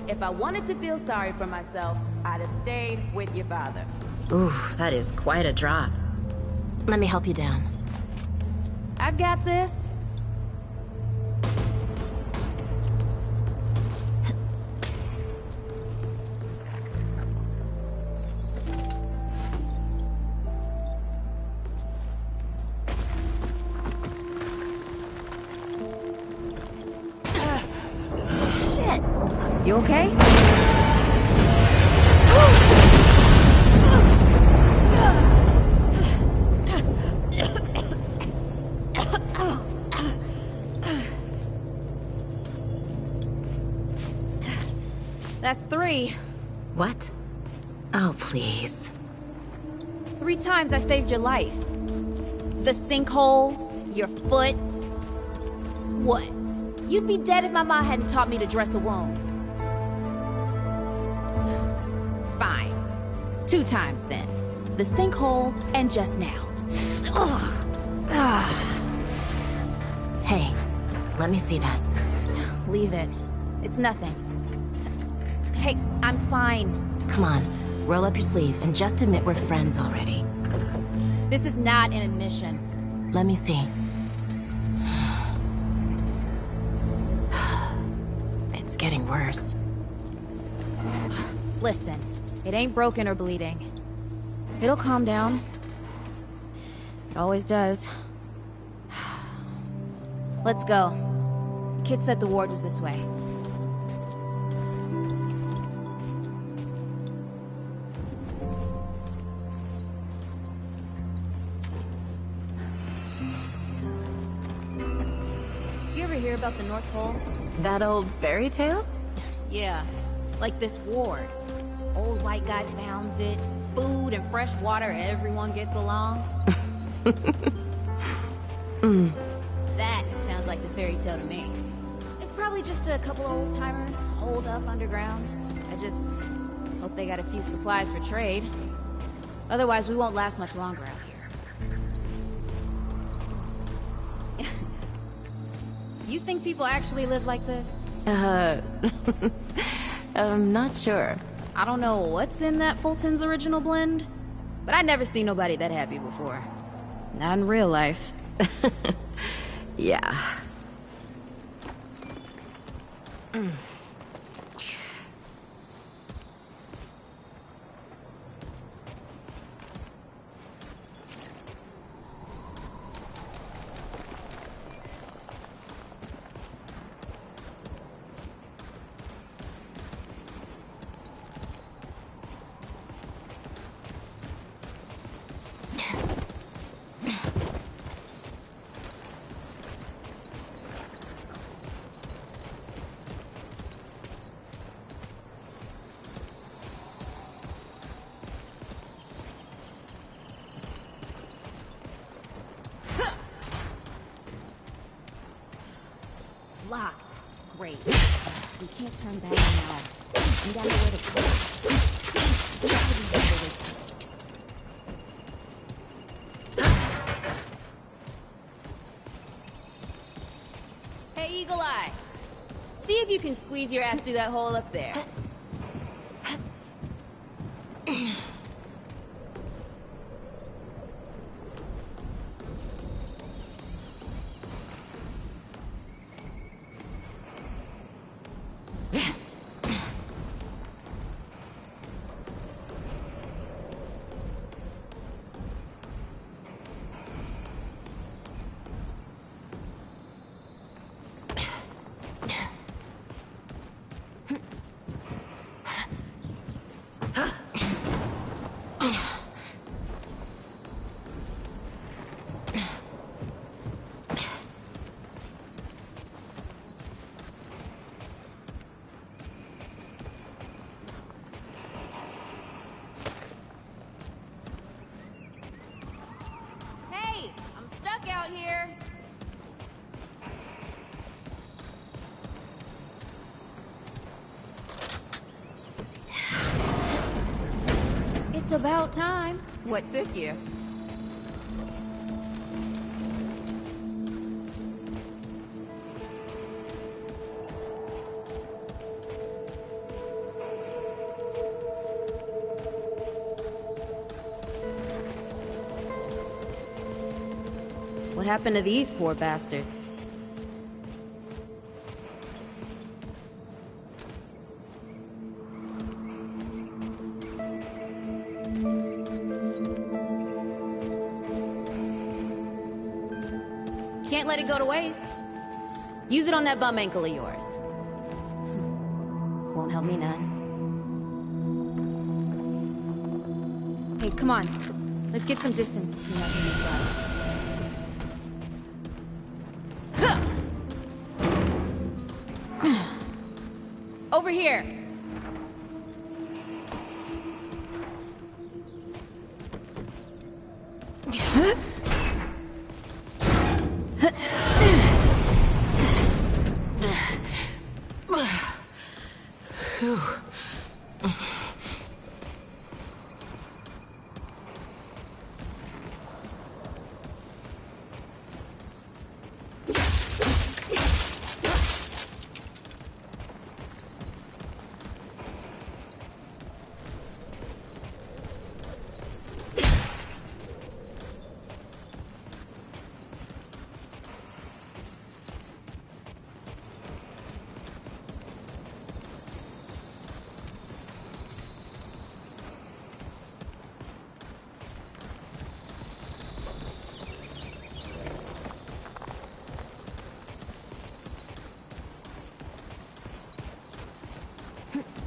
If I wanted to feel sorry for myself, I'd have stayed with your father. Ooh, that is quite a drop. Let me help you down. I've got this. Shit! You okay? That's 3. What? Oh, please. 3 times I saved your life. The sinkhole, your foot. What? You'd be dead if my mom hadn't taught me to dress a wound. Fine. 2 times then. The sinkhole and just now. Hey, let me see that. Leave it. It's nothing. Hey, I'm fine. Come on, roll up your sleeve and just admit we're friends already. This is not an admission. Let me see. It's getting worse. Listen, it ain't broken or bleeding. It'll calm down. It always does. Let's go. Kid said the ward was this way. You ever hear about the North Pole? That old fairy tale? Yeah, like this ward. Old white guy founds it. Food and fresh water, everyone gets along. That sounds like the fairy tale to me. It's probably just a couple old timers holed up underground. I just hope they got a few supplies for trade. Otherwise, we won't last much longer out here. You think people actually live like this? I'm not sure. I don't know what's in that Fulton's original blend, but I never seen nobody that happy before. Not in real life. Yeah. Locked. Great. We can't turn back now. We gotta know where to go. Hey, Eagle Eye. See if you can squeeze your ass through that hole up there. Out here. It's about time. What took you? What happened to these poor bastards? Can't let it go to waste. Use it on that bum ankle of yours. Won't help me none. Hey, come on. Let's get some distance between us and these guys. Over here.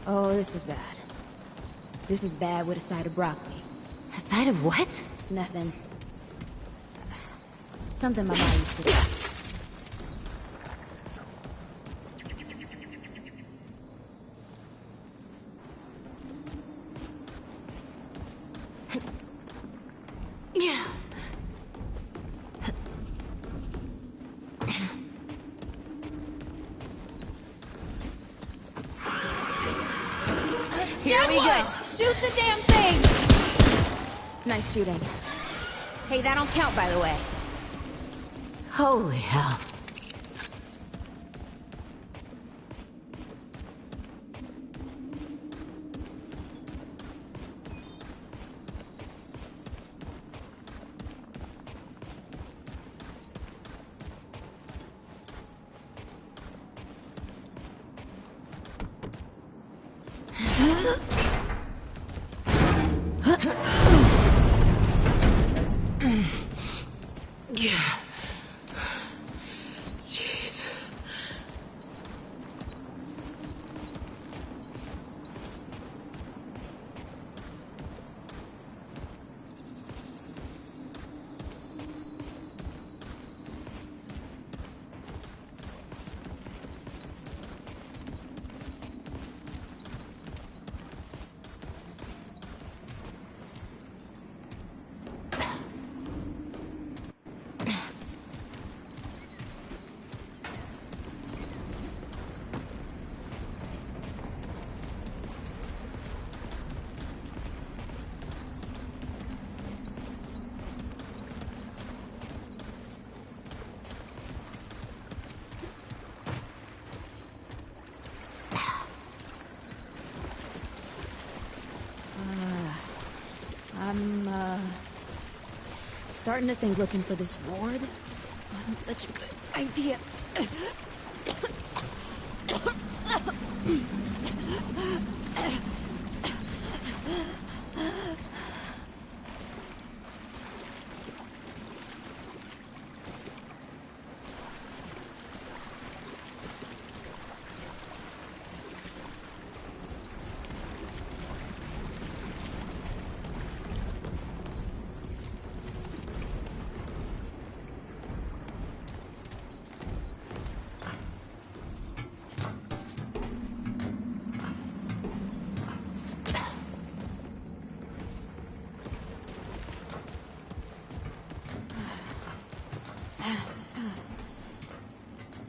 Oh, this is bad. This is bad with a side of broccoli. A side of what? Nothing. Something my mom used to say. Here we go. Shoot the damn thing! Nice shooting. Hey, that don't count, by the way. Holy hell. Yeah. Jeez. I'm starting to think looking for this ward wasn't such a good idea.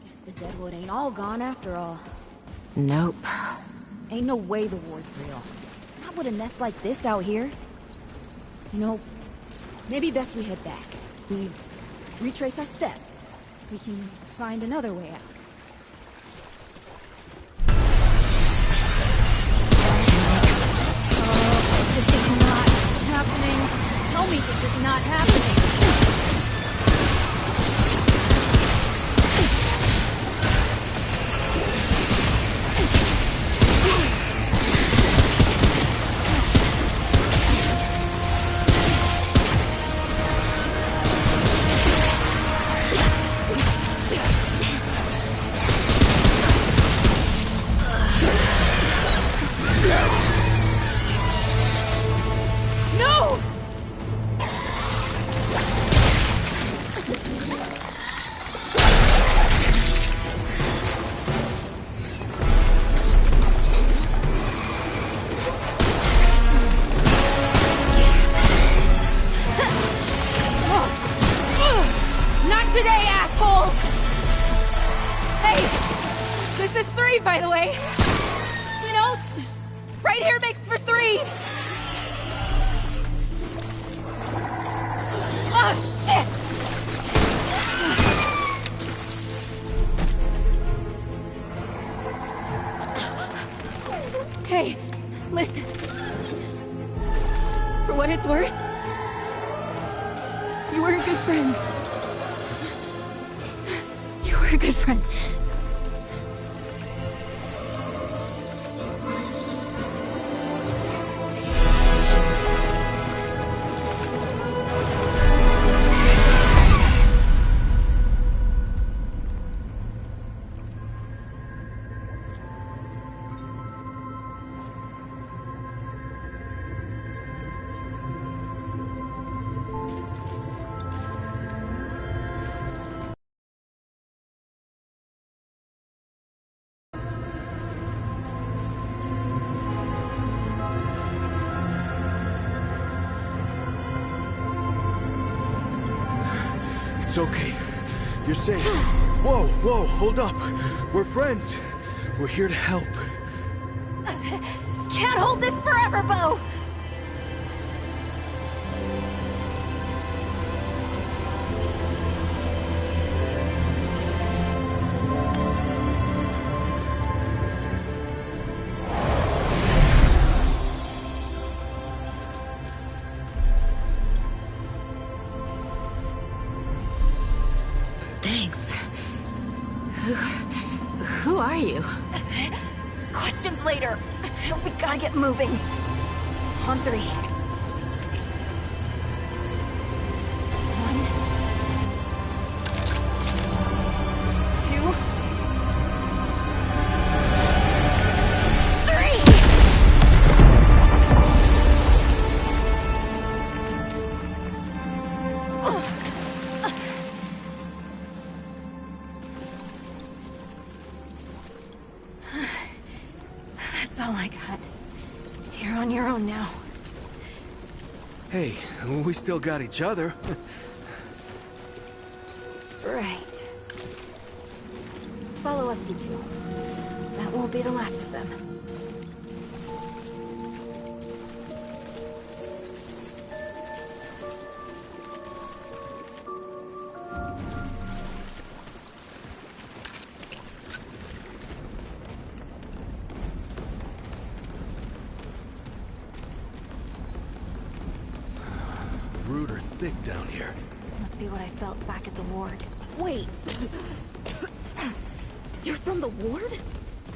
Guess the Deadwood ain't all gone after all. Nope. Ain't no way the ward's real. Not with a nest like this out here. You know, maybe best we head back. We retrace our steps. We can find another way out. Oh, this is not happening. Tell me this is not happening. 3, by the way. You know, right here makes for 3. Oh, shit! Hey, listen. For what it's worth, you were a good friend. You were a good friend. It's okay. You're safe. Whoa, whoa, hold up. We're friends. We're here to help. Can't hold this forever, Bo! Thanks. Who are you? Questions later. We gotta get moving. On 3. 1, 2, 3. That's all I got. You're on your own now. Hey, we still got each other. Right. Follow us, you two. That won't be the last of them. Rude or thick down here. Must be what I felt back at the ward. Wait. You're from the ward?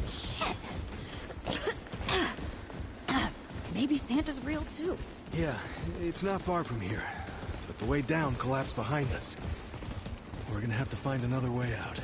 Shit. Maybe Santa's real too. Yeah, it's not far from here. But the way down collapsed behind us. We're gonna have to find another way out.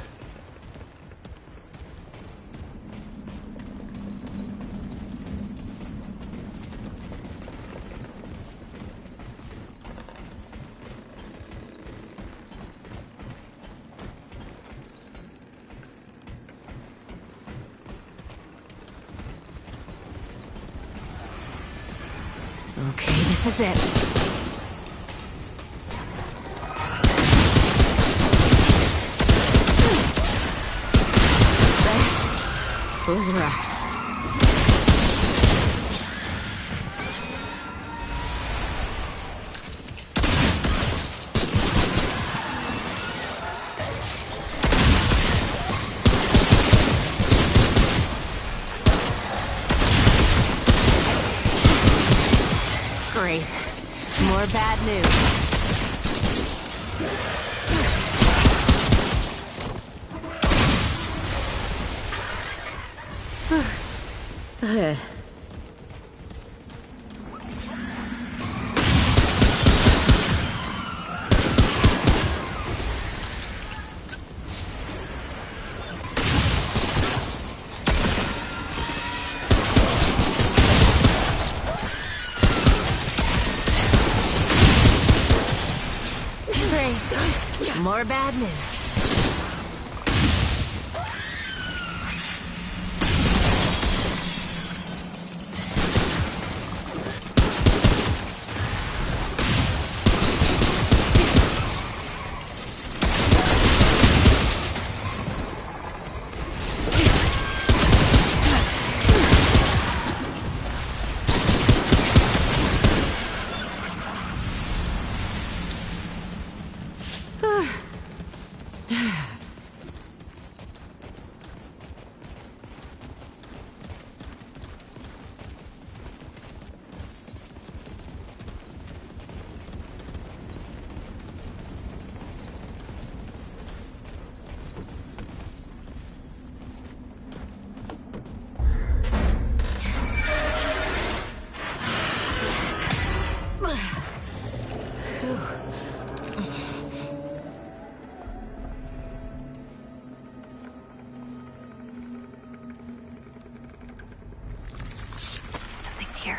Okay, this is it. That was rough. Great. More bad news. Great. More bad news. Something's here.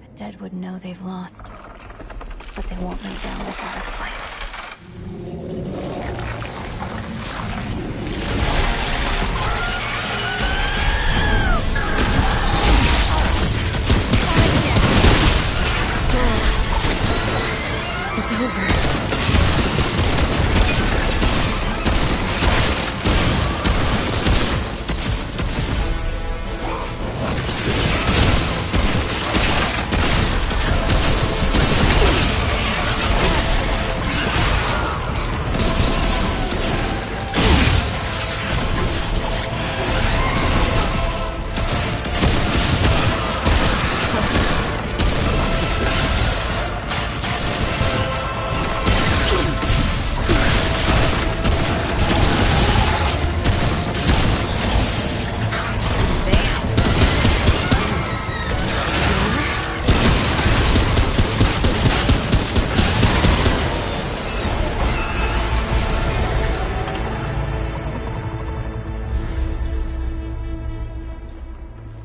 The dead would know they've lost, but they won't lay down without a fight. It's over.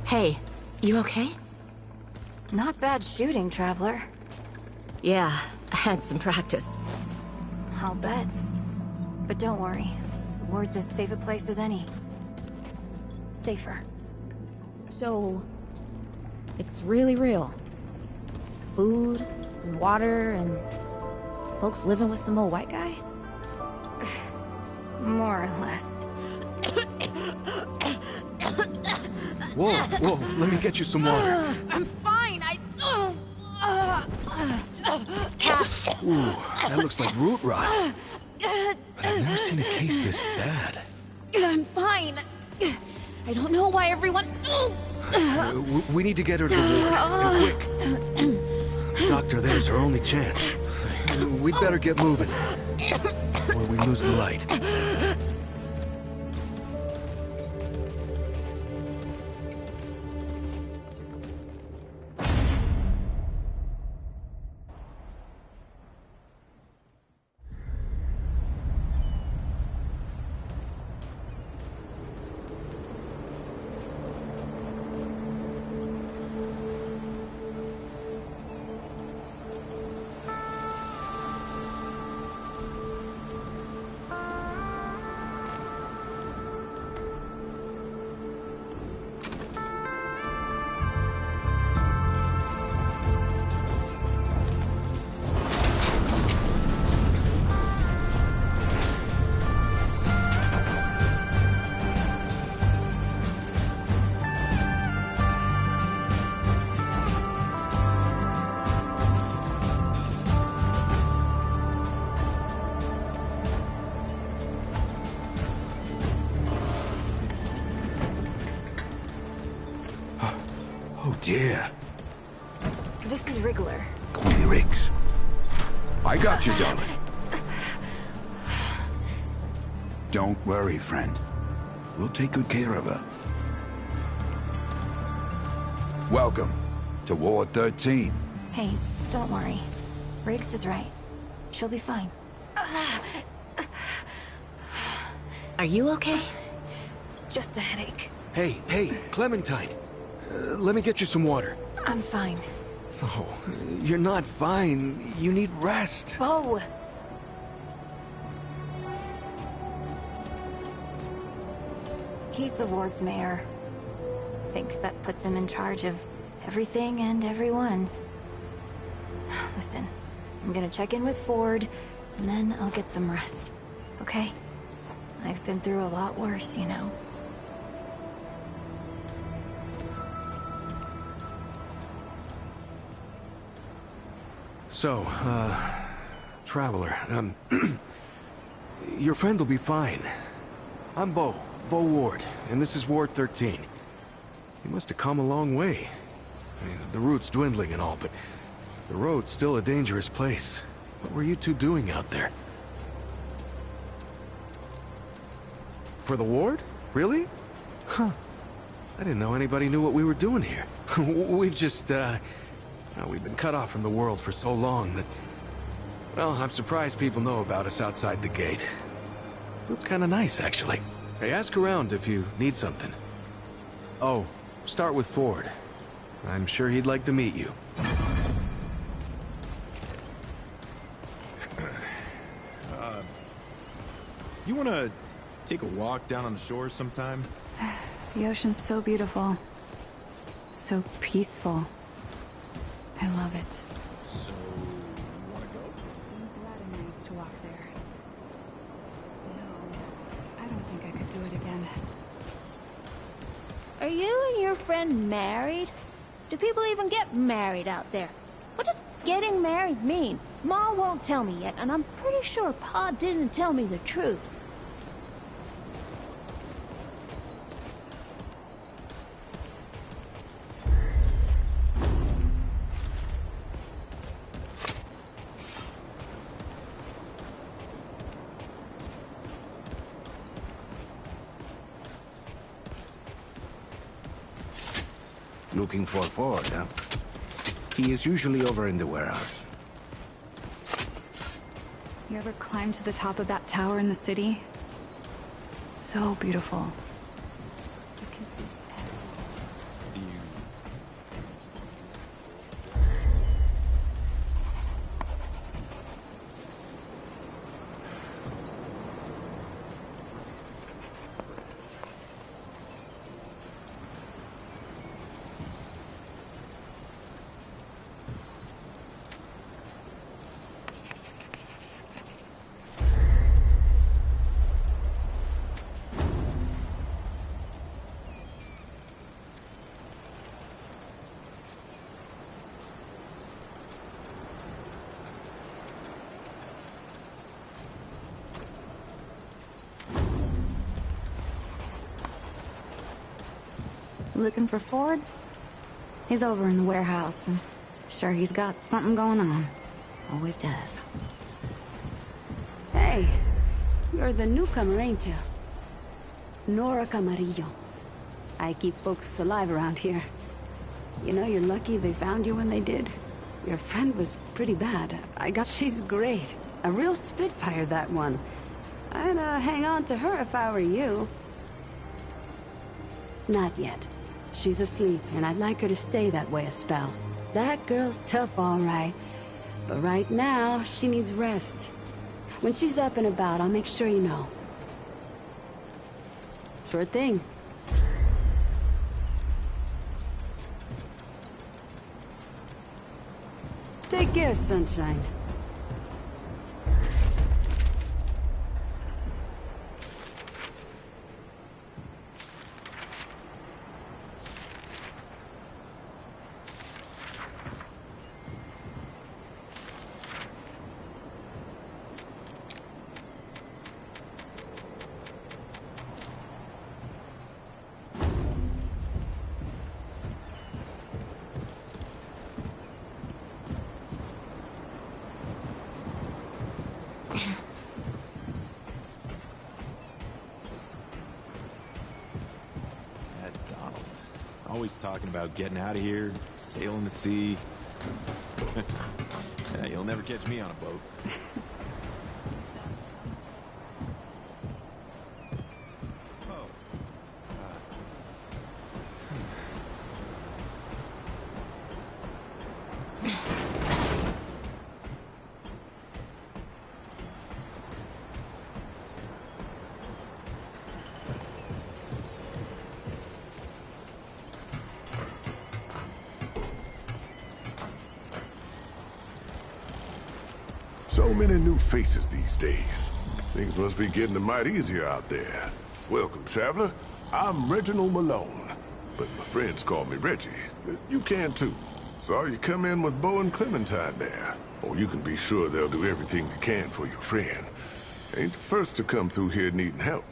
Hey, you okay? Not bad shooting, Traveler. Yeah, I had some practice. I'll bet. But don't worry. The ward's as safe a place as any. Safer. So, it's really real. Food, and water, and folks living with some old white guy? More or less. Whoa, whoa, let me get you some water. I'm fine, Ooh, that looks like root rot. But I've never seen a case this bad. I'm fine. I don't know why everyone... We need to get her to the ward, and quick. Doctor, there's our only chance. We'd better get moving, or we lose the light. Oh dear. This is Wriggler. Call me Riggs. I got you, darling. Don't worry, friend. We'll take good care of her. Welcome to Ward 13. Hey, don't worry. Riggs is right. She'll be fine. Are you okay? Just a headache. Hey, Clementine. Let me get you some water. I'm fine. Oh, you're not fine. You need rest. Bo! He's the ward's mayor. Thinks that puts him in charge of everything and everyone. Listen, I'm gonna check in with Ford, and then I'll get some rest. Okay? I've been through a lot worse, you know. So, Traveler, your friend will be fine. I'm Bo Ward, and this is Ward 13. You must have come a long way. I mean, the route's dwindling and all, but the road's still a dangerous place. What were you two doing out there? For the ward? Really? Huh. I didn't know anybody knew what we were doing here. We've just, we've been cut off from the world for so long that... Well, I'm surprised people know about us outside the gate. Feels kinda nice, actually. Hey, ask around if you need something. Oh, start with Ford. I'm sure he'd like to meet you. You wanna take a walk down on the shore sometime? The ocean's so beautiful. So peaceful. I love it. So, you wanna go? I'm glad I used to walk there. No, I don't think I could do it again. Are you and your friend married? Do people even get married out there? What does getting married mean? Ma won't tell me yet, and I'm pretty sure Pa didn't tell me the truth. Looking for Ford, huh? He is usually over in the warehouse. You ever climbed to the top of that tower in the city? It's so beautiful. You can see everything. Do you... Looking for Ford? He's over in the warehouse, and sure he's got something going on. Always does. Hey, you're the newcomer, ain't you? Nora Camarillo. I keep folks alive around here. You know, you're lucky they found you when they did. Your friend was pretty bad. She's great. A real spitfire, that one. I'd hang on to her if I were you. Not yet. She's asleep, and I'd like her to stay that way a spell. That girl's tough, all right. But right now, she needs rest. When she's up and about, I'll make sure you know. Sure thing. Take care, sunshine. Always talking about getting out of here, sailing the sea. Yeah, you'll never catch me on a boat. So many new faces these days. Things must be getting a mite easier out there. Welcome, traveler. I'm Reginald Malone, but my friends call me Reggie. You can too. Saw you come in with Bo and Clementine there. Oh, you can be sure they'll do everything they can for your friend. Ain't the first to come through here needing help.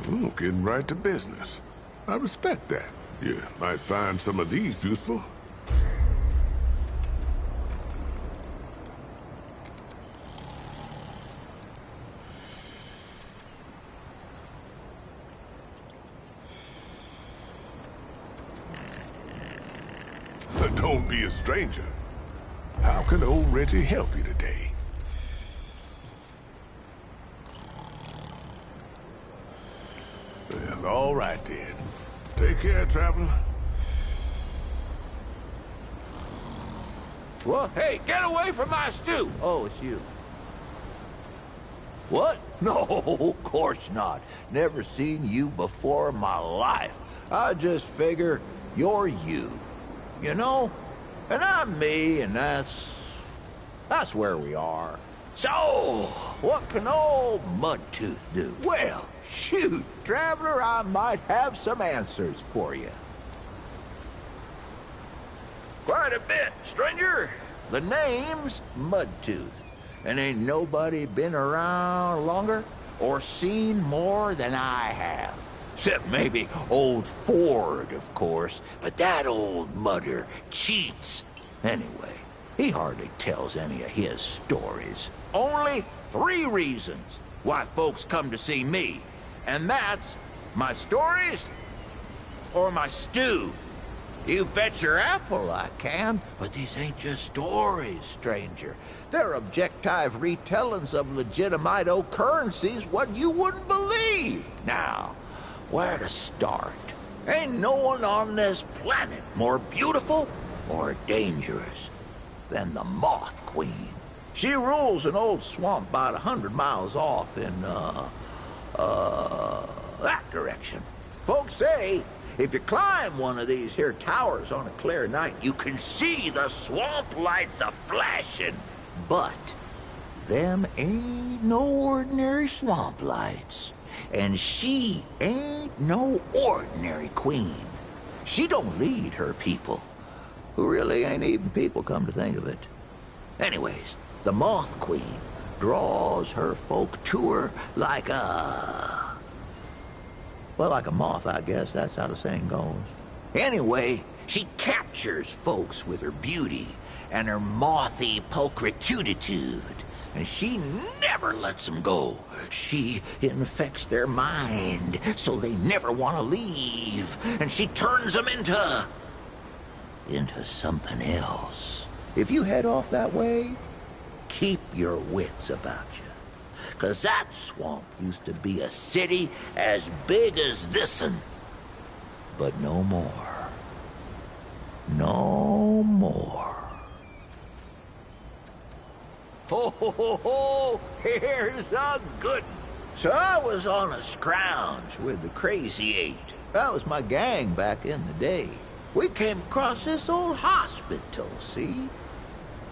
Ooh, getting right to business. I respect that. You might find some of these useful. Don't be a stranger. How can old Reggie help you today? Well, all right then. Take care, traveler. Well, hey, get away from my stew! Oh, it's you. What? No, of course not. Never seen you before in my life. I just figure you're you. You know? And I'm me, and that's where we are. So, what can old Mudtooth do? Well, shoot, traveler, I might have some answers for you. Quite a bit, stranger. The name's Mudtooth, and ain't nobody been around longer or seen more than I have. Except maybe old Ford, of course, but that old mudder cheats. Anyway, he hardly tells any of his stories. Only 3 reasons why folks come to see me, and that's my stories or my stew. You bet your apple I can, but these ain't just stories, stranger. They're objective retellings of legitimate occurrences what you wouldn't believe. Now, where to start? Ain't no one on this planet more beautiful or dangerous than the Moth Queen. She rules an old swamp about 100 miles off in, that direction. Folks say if you climb one of these here towers on a clear night, you can see the swamp lights a-flashing. But them ain't no ordinary swamp lights. And she ain't no ordinary queen. She don't lead her people, who really ain't even people, come to think of it. Anyways, the Moth Queen draws her folk to her like a... well, like a moth, I guess. That's how the saying goes. Anyway, she captures folks with her beauty and her mothy pulchritude. And she never lets them go. She infects their mind so they never want to leave. And she turns them into something else. If you head off that way, keep your wits about you. 'Cause that swamp used to be a city as big as this'n. But no more. No more. Ho, ho, ho, ho! Here's a good one. So I was on a scrounge with the Crazy Eight. That was my gang back in the day. We came across this old hospital, see?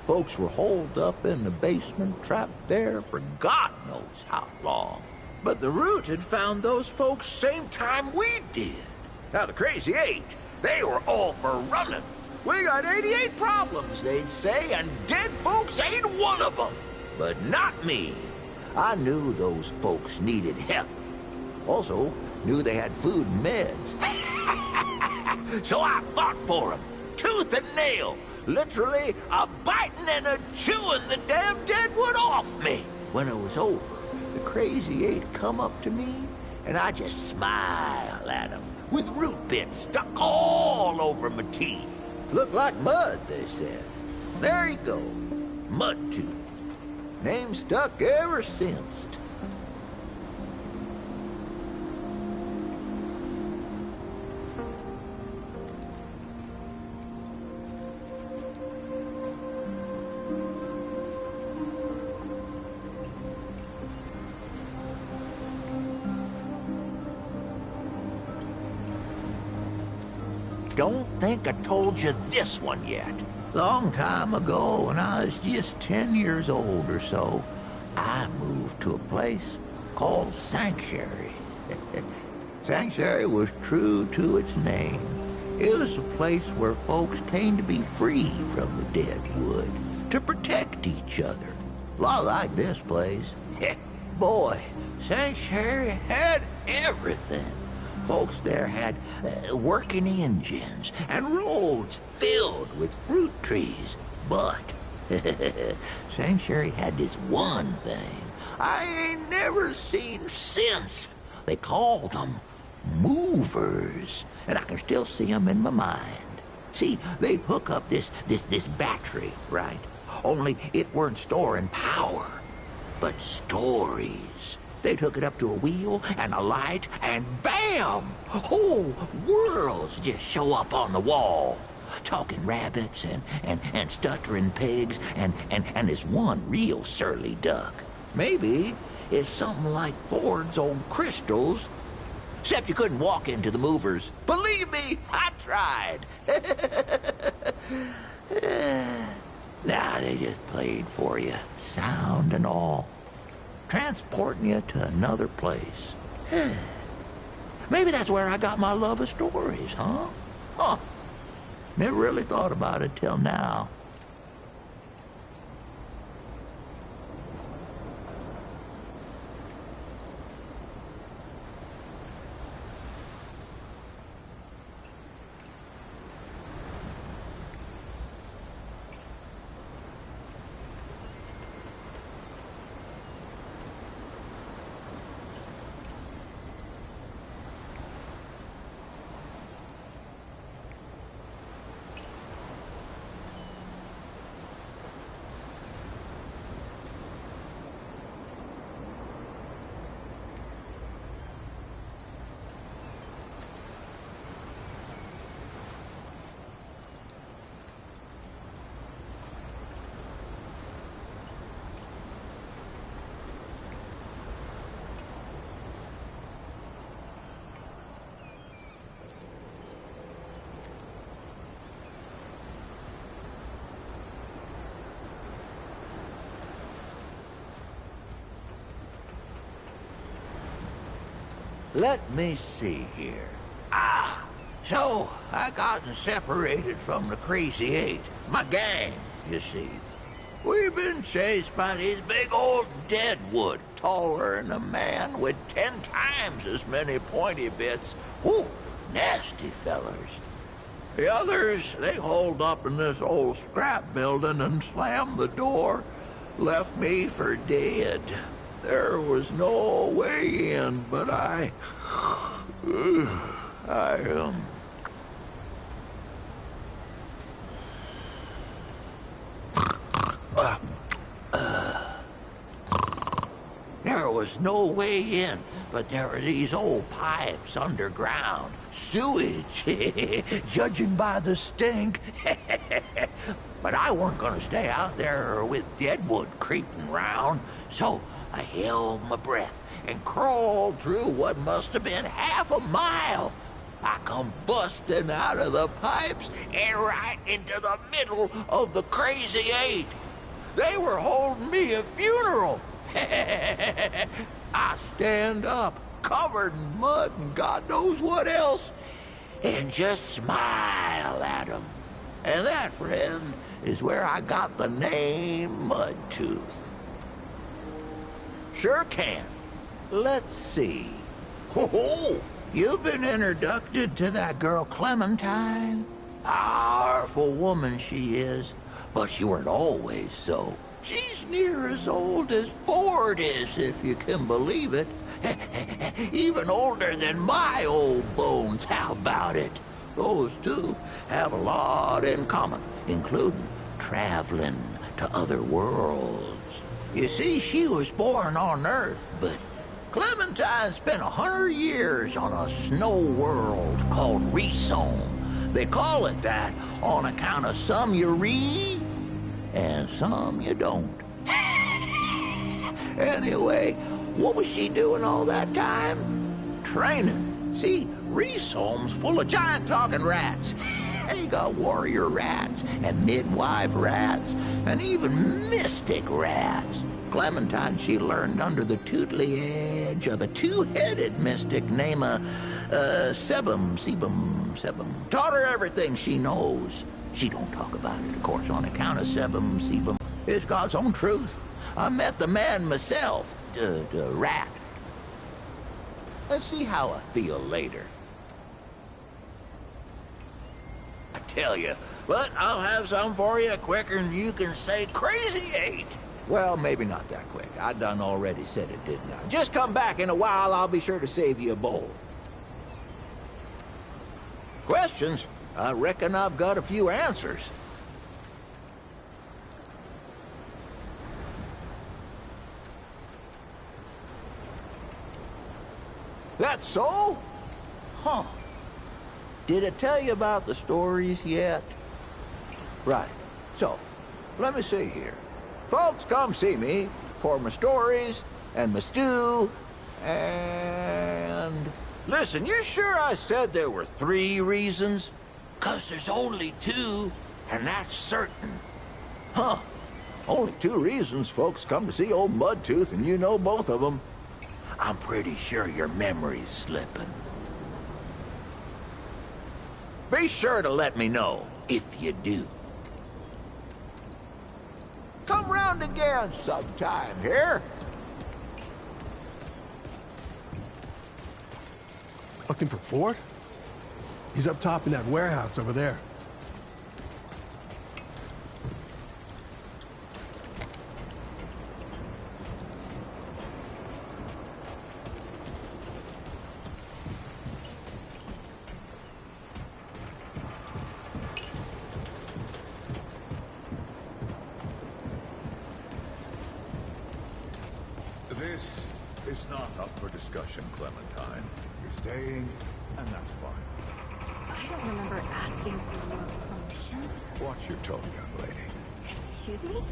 Folks were holed up in the basement, trapped there for God knows how long. But the Root had found those folks same time we did. Now the Crazy Eight, they were all for running. We got 88 problems, they'd say, and dead folks ain't one of them. But not me. I knew those folks needed help. Also, knew they had food and meds. So I fought for them, tooth and nail. Literally a-biting and a-chewing the damn deadwood off me. When it was over, the Crazy Eight come up to me, and I just smile at them, with root bits stuck all over my teeth. Looked like mud, they said. There you go, Mudtooth. Name stuck ever since. Don't think I told you this one yet. Long time ago, when I was just 10 years old or so, moved to a place called Sanctuary. Sanctuary was true to its name. It was a place where folks came to be free from the dead wood, to protect each other. A lot like this place. Boy, Sanctuary had everything. Folks there had working engines and roads filled with fruit trees. But Sanctuary had this one thing I ain't never seen since. They called them movers, and I can still see them in my mind. See, they'd hook up this battery, right? Only it weren't storing power, but stories. They'd hook it up to a wheel and a light, and bam! Whole worlds just show up on the wall. Talking rabbits and stuttering pigs and this one real surly duck. Maybe it's something like Ford's old crystals. Except you couldn't walk into the movers. Believe me, I tried. Nah, they just played for you, sound and all. Transporting you to another place. Maybe that's where I got my love of stories, huh? Never really thought about it till now. Let me see here. So I gotten separated from the Crazy Eight, my gang, you see. We've been chased by these big old deadwood, taller than a man with 10 times as many pointy bits. Whew, nasty fellers. The others, they holed up in this old scrap building and slammed the door, left me for dead. There was no way in, but I There was no way in, but there were these old pipes underground. Sewage, judging by the stink. But I weren't gonna stay out there with deadwood creeping round, so I held my breath and crawled through what must have been half a mile. I come busting out of the pipes and right into the middle of the Crazy Eight. They were holding me a funeral. I stand up, covered in mud and God knows what else, and just smile at them. And that, friend, is where I got the name Mudtooth. Sure can. Let's see. Ho-ho! You've been introduced to that girl Clementine. Powerful woman she is, but she weren't always so. She's near as old as Ford is, if you can believe it. Even older than my old bones, how about it? Those two have a lot in common, including traveling to other worlds. You see, she was born on Earth, but Clementine spent 100 years on a snow world called Resome. They call it that on account of some you read and some you don't. Anyway, what was she doing all that time? Training. See, Resome's full of giant talking rats. They got warrior rats, and midwife rats, and even mystic rats. Clementine, she learned under the tutelage of a two-headed mystic named Sebum. Taught her everything she knows. She don't talk about it, of course, on account of Sebum. It's God's own truth. I met the man myself, the rat. Let's see how I feel later. I tell you, but I'll have some for you quicker than you can say Crazy 8. Well, maybe not that quick. I done already said it, didn't I? Just come back in a while, I'll be sure to save you a bowl. Questions? I reckon I've got a few answers. That's so? Huh. Did I tell you about the stories yet? Right. So, let me see here. Folks come see me for my stories and my stew and... Listen, you sure I said there were 3 reasons? 'Cause there's only 2, and that's certain. Huh. Only 2 reasons folks come to see old Mudtooth, and you know both of them. I'm pretty sure your memory's slipping. Be sure to let me know, if you do. Come round again sometime here. Looking for Ford? He's up top in that warehouse over there. This is not up for discussion, Clementine. You're staying, and that's fine. I don't remember asking for your permission. Watch your tone, young lady. Excuse me?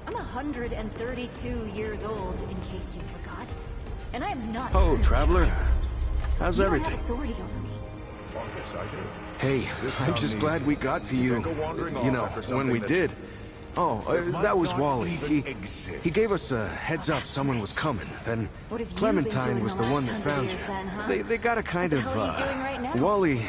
I'm 132 years old, in case you forgot. And I am not... Oh, Traveler. How's you everything? don't have authority over me. Oh, yes, I do. Hey, I'm just glad we got to you, you know, when we did. Oh, that was Wally. He gave us a heads up someone was coming. Then What have you been Clementine doing was the the one last that 100 found years you. then, huh? They got a kind What of, the hell are you doing right now? Wally,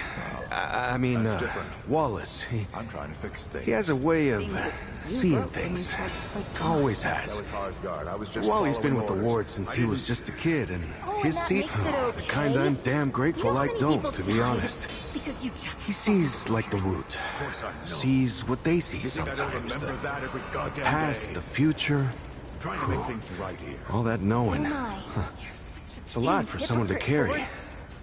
I mean, different. Wallace. I'm trying to fix things. He has a way of Things that you seeing broke when you things. tried to play God. Always That has. was Harsgard. I was just Wally's been with the following Ward orders. since I he was didn't- just a kid, and Oh, and his that seat, makes it the okay. kind I'm damn You grateful know how I many don't, people to be died honest. Because you just He sees like the root. Of course I know. Sees what they see You think I don't sometimes. remember The that every goddamn past, day? the future, Trying to make things right here. all that So knowing. am I. You're such a It's a lot damn for someone to hypocrite, carry. Ford.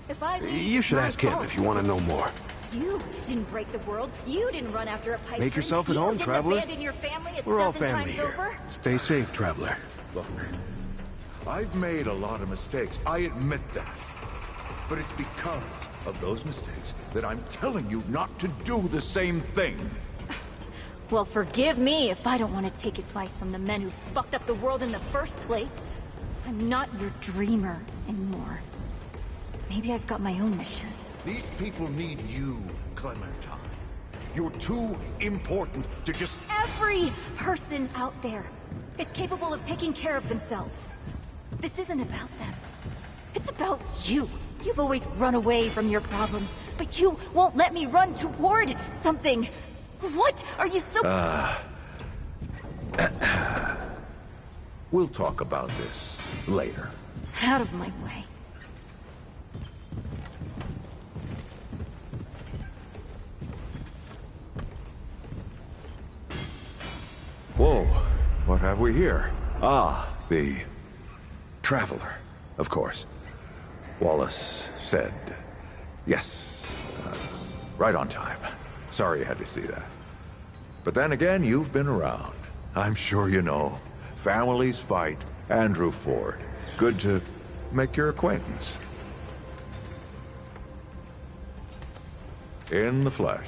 If I leave, You should my ask him fault. if you want to know more. You didn't break the world. You didn't run after a pipe Make dream. yourself at You home, didn't Traveler. abandon your family a We're all dozen family times here. over. Stay safe, Traveler. Look, I've made a lot of mistakes. I admit that. But it's because of those mistakes that I'm telling you not to do the same thing. Well, forgive me if I don't want to take advice from the men who fucked up the world in the first place. I'm not your dreamer anymore. Maybe I've got my own mission. These people need you, Clementine. You're too important to just... Every person out there is capable of taking care of themselves. This isn't about them. It's about you. You've always run away from your problems, but you won't let me run toward something. What are you so... We'll talk about this later. Out of my way. Whoa, what have we here? Ah, the Traveler, of course. Wallace said yes. Right on time. Sorry you had to see that. But then again, you've been around. I'm sure you know. Families fight. Andrew Ford. Good to make your acquaintance. In the flesh.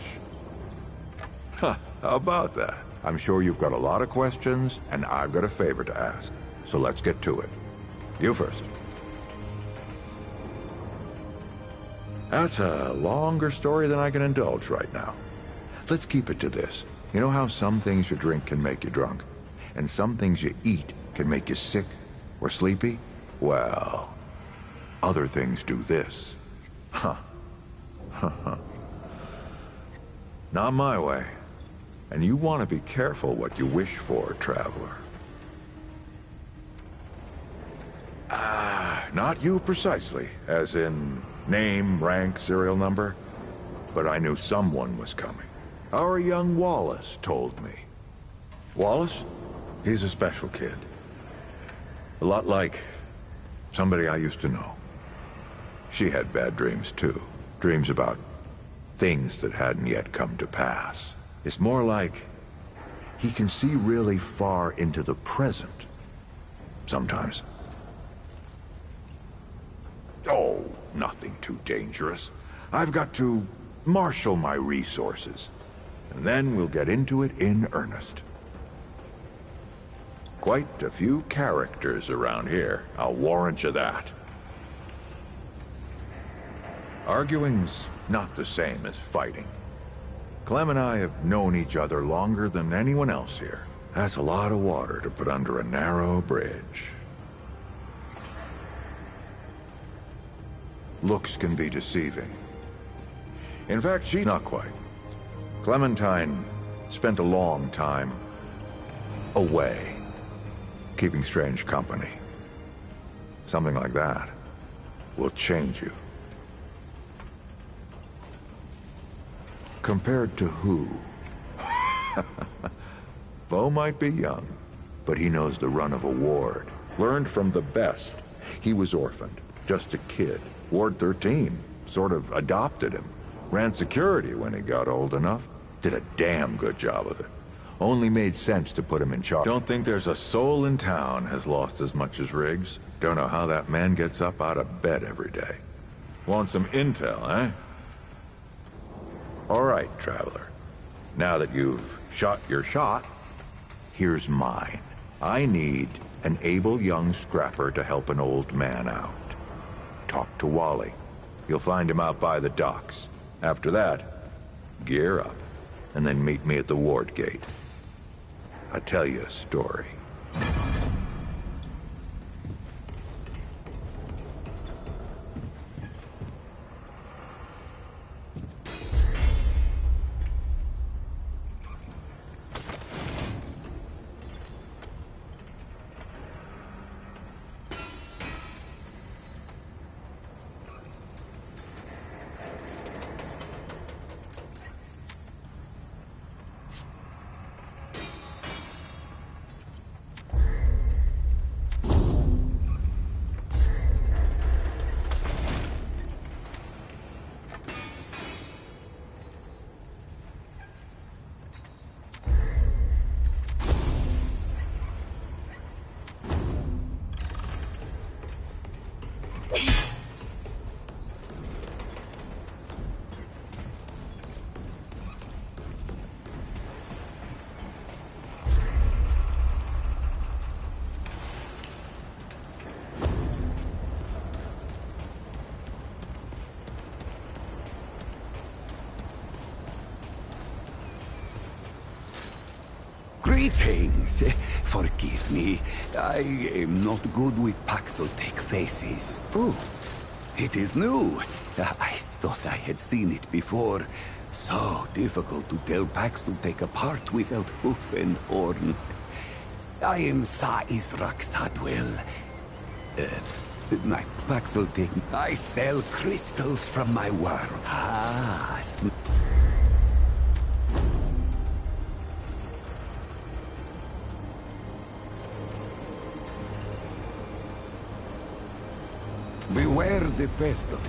Huh, how about that? I'm sure you've got a lot of questions, and I've got a favor to ask. So let's get to it. You first. That's a longer story than I can indulge right now. Let's keep it to this. You know how some things you drink can make you drunk? And some things you eat can make you sick or sleepy? Well, other things do this. Huh. Not my way. And you want to be careful what you wish for, traveler. Not you precisely, as in name, rank, serial number. But I knew someone was coming. Our young Wallace told me. Wallace? He's a special kid. A lot like somebody I used to know. She had bad dreams too. Dreams about things that hadn't yet come to pass. It's more like he can see really far into the present. Sometimes. Oh, nothing too dangerous. I've got to marshal my resources. And then we'll get into it in earnest. Quite a few characters around here, I'll warrant you that. Arguing's not the same as fighting. Clem and I have known each other longer than anyone else here. That's a lot of water to put under a narrow bridge. Looks can be deceiving. In fact, she's not quite. Clementine spent a long time away, keeping strange company. Something like that will change you. Compared to who? Bo might be young, but he knows the run of a ward. Learned from the best. He was orphaned, just a kid. Ward 13 sort of adopted him. Ran security when he got old enough. Did a damn good job of it. Only made sense to put him in charge. Don't think there's a soul in town has lost as much as Riggs. Don't know how that man gets up out of bed every day. Want some intel, eh? All right, traveler. Now that you've shot your shot, here's mine. I need an able young scrapper to help an old man out. Talk to Wally. You'll find him out by the docks. After that, gear up, and then meet me at the ward gate. I'll tell you a story. Greetings. Forgive me. I am not good with Paxeltech faces. Oh, it is new. I thought I had seen it before. So difficult to tell Paxeltech apart without hoof and horn. I am Sa Israk Thadwell. My Paxeltech. I sell crystals from my world. Ah, beware the pestilence.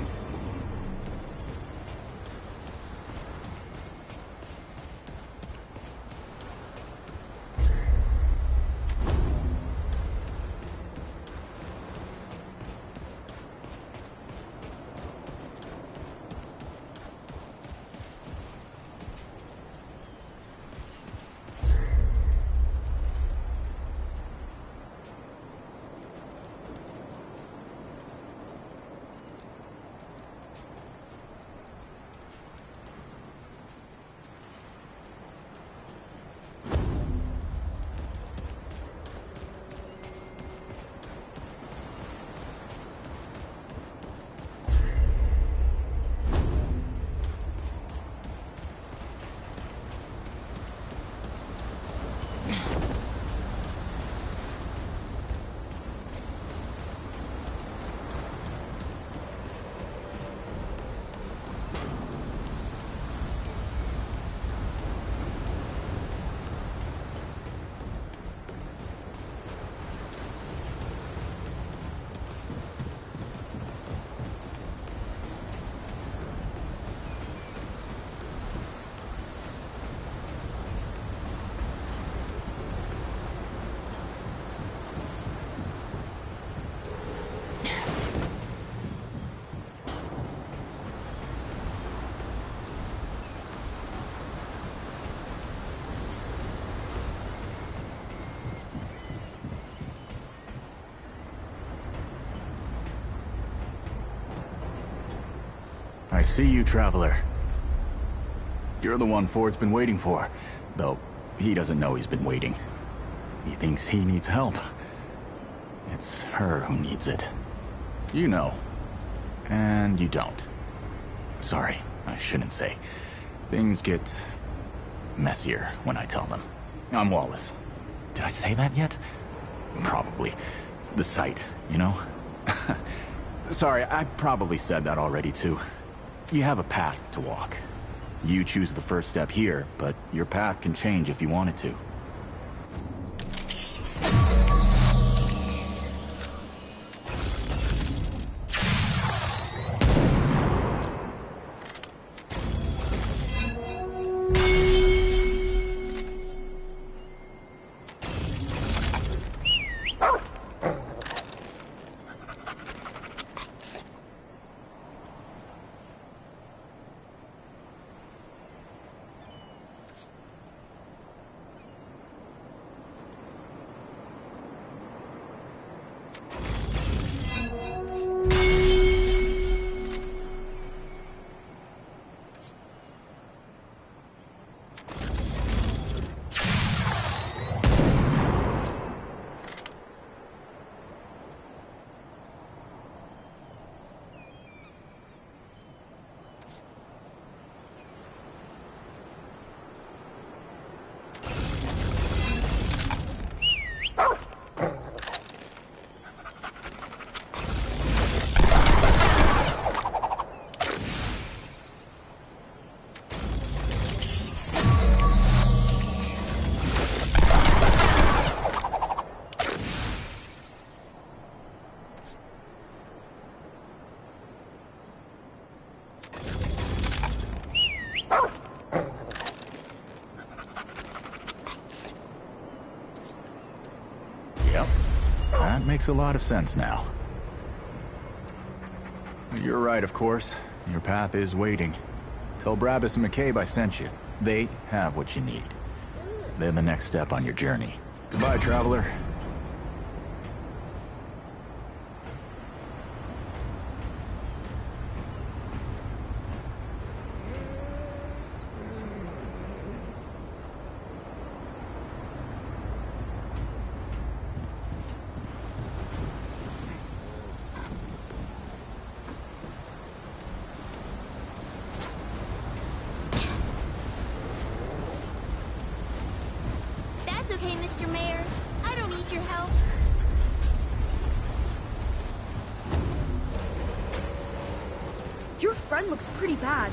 I see you, Traveler. You're the one Ford's been waiting for. Though, he doesn't know he's been waiting. He thinks he needs help. It's her who needs it. You know. And you don't. Sorry, I shouldn't say. Things get messier when I tell them. I'm Wallace. Did I say that yet? Probably. The site, you know? Sorry, I probably said that already too. You have a path to walk. You choose the first step here, but your path can change if you want it to. Makes a lot of sense now. You're right, of course. Your path is waiting. Tell Brabus and McCabe I sent you. They have what you need. They're the next step on your journey. Goodbye, Traveler. Okay, Mr. Mayor. I don't need your help. Your friend looks pretty bad.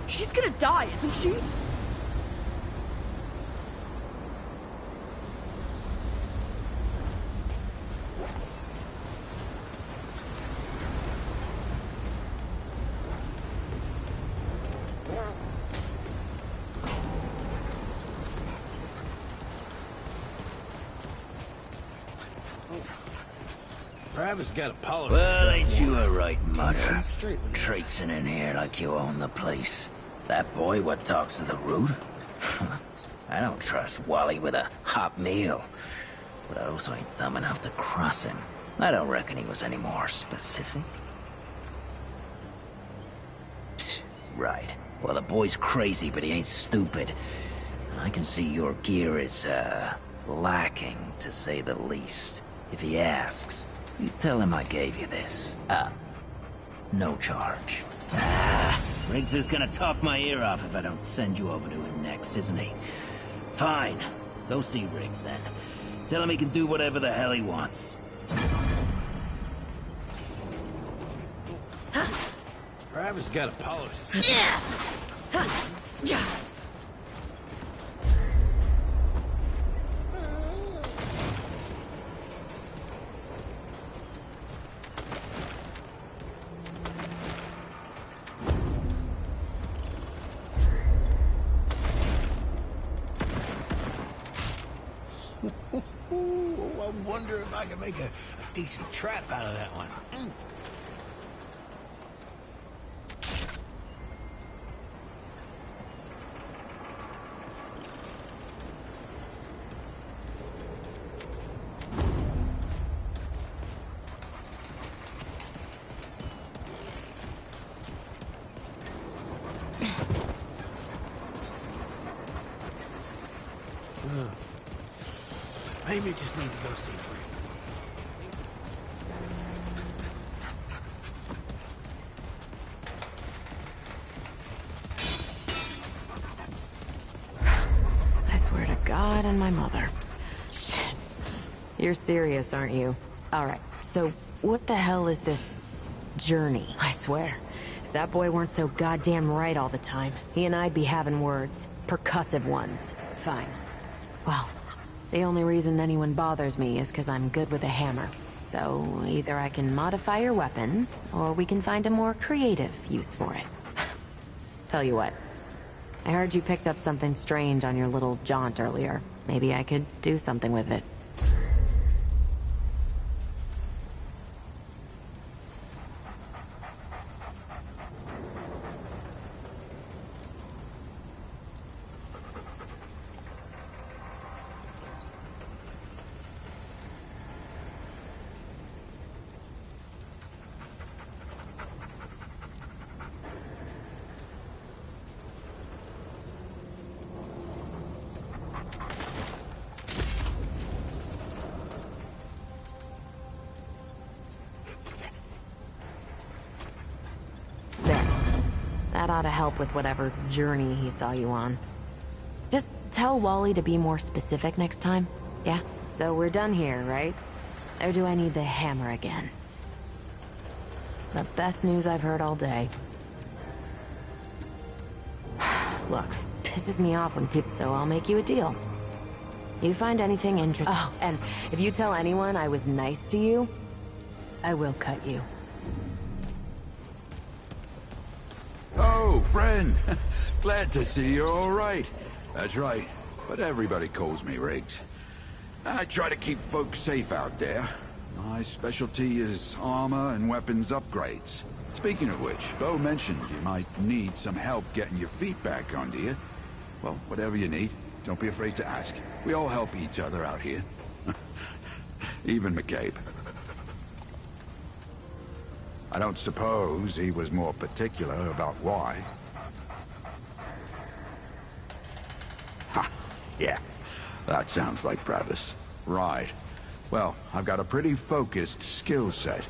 She's gonna die, isn't she? Travis got apologized. Well, ain't you a right mutter? Traipsing in here like you own the place. That boy what talks to the root? I don't trust Wally with a hot meal. But I also ain't dumb enough to cross him. I don't reckon he was any more specific. Psst, right. Well, the boy's crazy, but he ain't stupid. And I can see your gear is, lacking, to say the least. If he asks, you tell him I gave you this. No charge. Riggs is gonna talk my ear off if I don't send you over to him next, isn't he? Fine. Go see Riggs, then. Tell him he can do whatever the hell he wants. Travis got apologized. Yeah. I wonder if I can make a decent trap out of that one. maybe you just need to go see Bree. I swear to God and my mother. Shit. You're serious, aren't you? Alright, so what the hell is this journey? I swear, if that boy weren't so goddamn right all the time, he and I'd be having words. Percussive ones. Fine. Well, the only reason anyone bothers me is because I'm good with a hammer. So either I can modify your weapons, or we can find a more creative use for it. Tell you what, I heard you picked up something strange on your little jaunt earlier. Maybe I could do something with it. That ought to help with whatever journey he saw you on. Just tell Wally to be more specific next time, yeah? So we're done here, right? Or do I need the hammer again? The best news I've heard all day. Look, pisses me off when people... So I'll make you a deal. You find anything interesting... Oh, and if you tell anyone I was nice to you, I will cut you. Oh, friend. Glad to see you're all right. That's right, but everybody calls me Riggs. I try to keep folks safe out there. My specialty is armor and weapons upgrades. Speaking of which, Bo mentioned you might need some help getting your feet back under you. Well, whatever you need, don't be afraid to ask. We all help each other out here. Even McCabe. I don't suppose he was more particular about why. Ha! Yeah, that sounds like Travis. Right. Well, I've got a pretty focused skill set.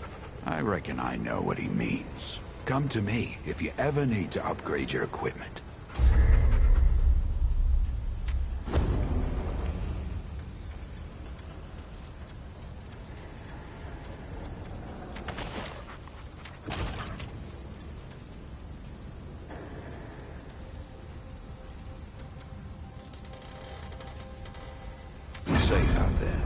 I reckon I know what he means. Come to me if you ever need to upgrade your equipment. Be safe out there.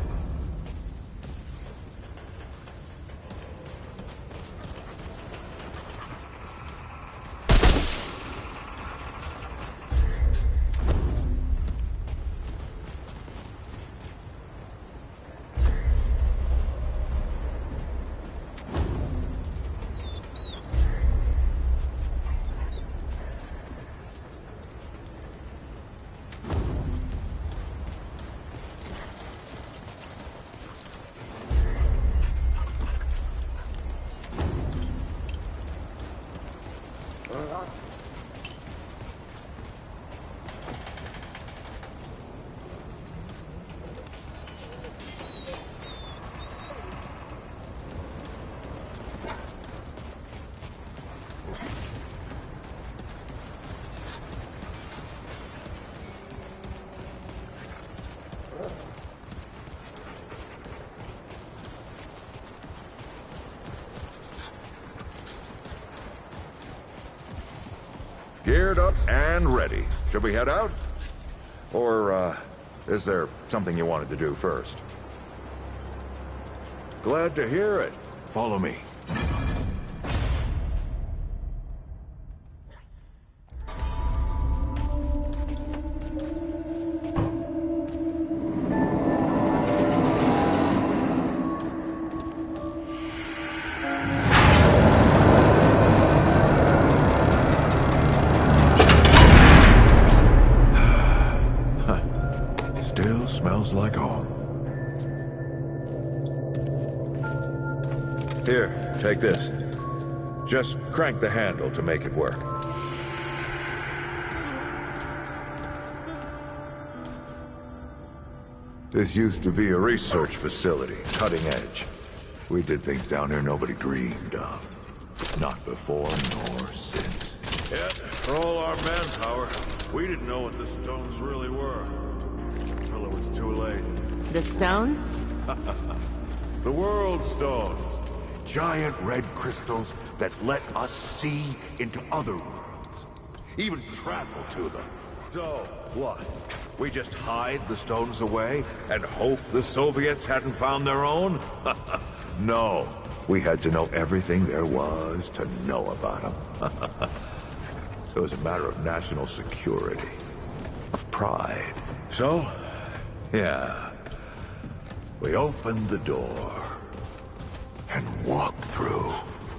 Geared up and ready. Should we head out? Or, is there something you wanted to do first? Glad to hear it. Follow me. Still smells like home. Here, take this. Just crank the handle to make it work. This used to be a research facility, cutting edge. We did things down here nobody dreamed of. Not before nor since. Yet, for all our manpower, we didn't know what the stones really were. Until it was too late. The stones? The world stones. Giant red crystals that let us see into other worlds. Even travel to them. So, what? We just hide the stones away and hope the Soviets hadn't found their own? No. We had to know everything there was to know about them. It was a matter of national security. Of pride. So, yeah. We opened the door and walked through.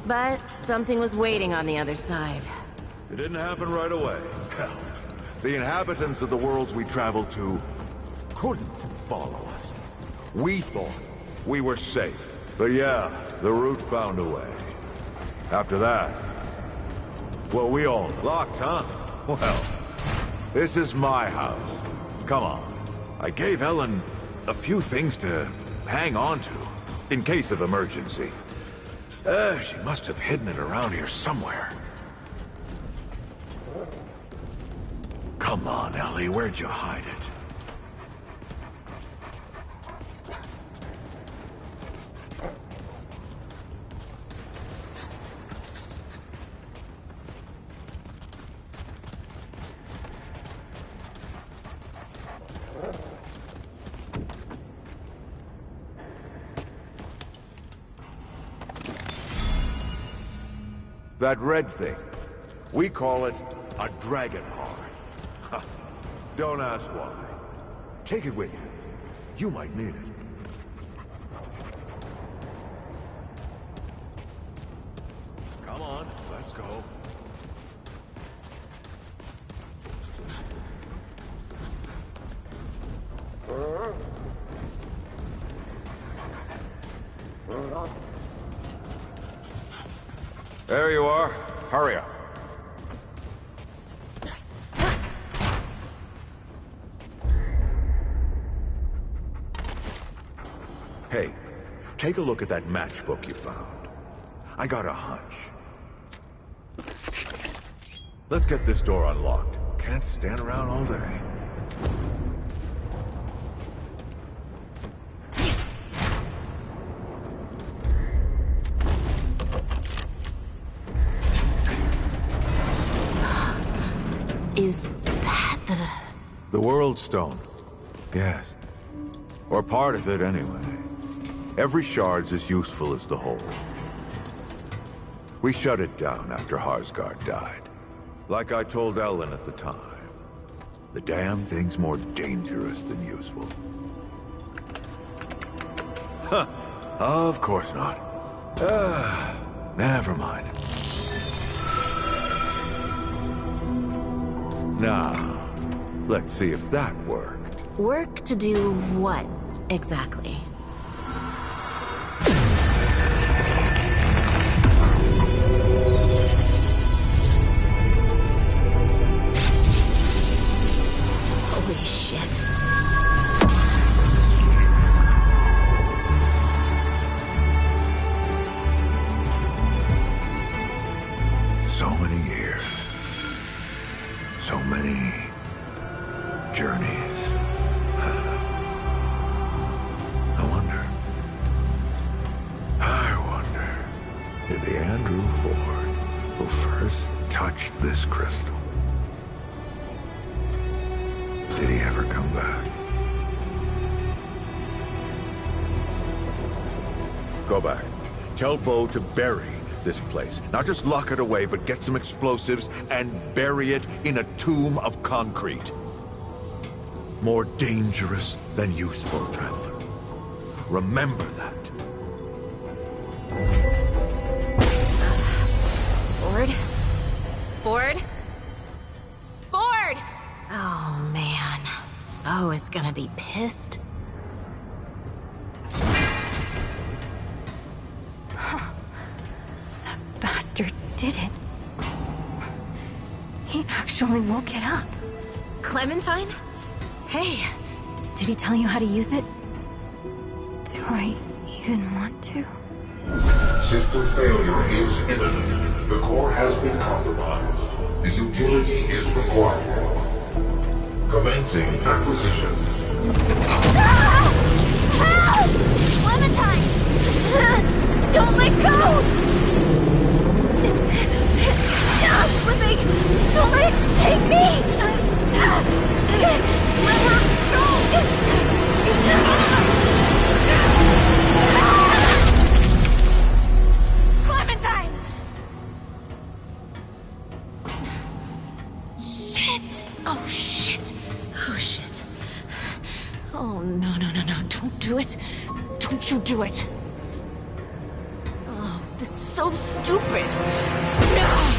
But something was waiting on the other side. It didn't happen right away. Hell, the inhabitants of the worlds we traveled to couldn't follow us. We thought we were safe. But yeah, the root found a way. After that, well, we all locked, huh? Well, this is my house. Come on. I gave Ellen a few things to hang on to, in case of emergency. She must have hidden it around here somewhere. Come on, Ellie, where'd you hide it? That red thing. We call it a dragon heart. Don't ask why. Take it with you. You might need it. Come on, let's go. There you are. Hurry up. Hey, take a look at that matchbook you found. I got a hunch. Let's get this door unlocked. Can't stand around all day. Is that the World Stone? Yes. Or part of it, anyway. Every shard's as useful as the whole. We shut it down after Harsgard died. Like I told Ellen at the time. The damn thing's more dangerous than useful. Huh. Of course not. Never mind. Now, let's see if that worked. work to do what, exactly? Holy shit. So many years. So many journeys. I wonder, did the Andrew Ford who first touched this crystal, did he ever come back? Go back. Tell Bo to bury this place. Not just lock it away, but get some explosives and bury it in a tomb of concrete. More dangerous than useful, traveler. Remember that. Ford? Ford? Ford! Oh, man. Bo is gonna be pissed. Bastard did it. He actually woke it up. Clementine? Hey, Did he tell you how to use it? Do I even want to? System failure is imminent. The core has been compromised. The utility is required. Commencing acquisition. Ah! Help! Clementine! Don't let go! I'm slipping! Don't let it take me! Let her go! Clementine! Shit! Oh, shit! Oh, shit. Oh, no. Don't do it. Don't you do it. Oh, this is so stupid. No!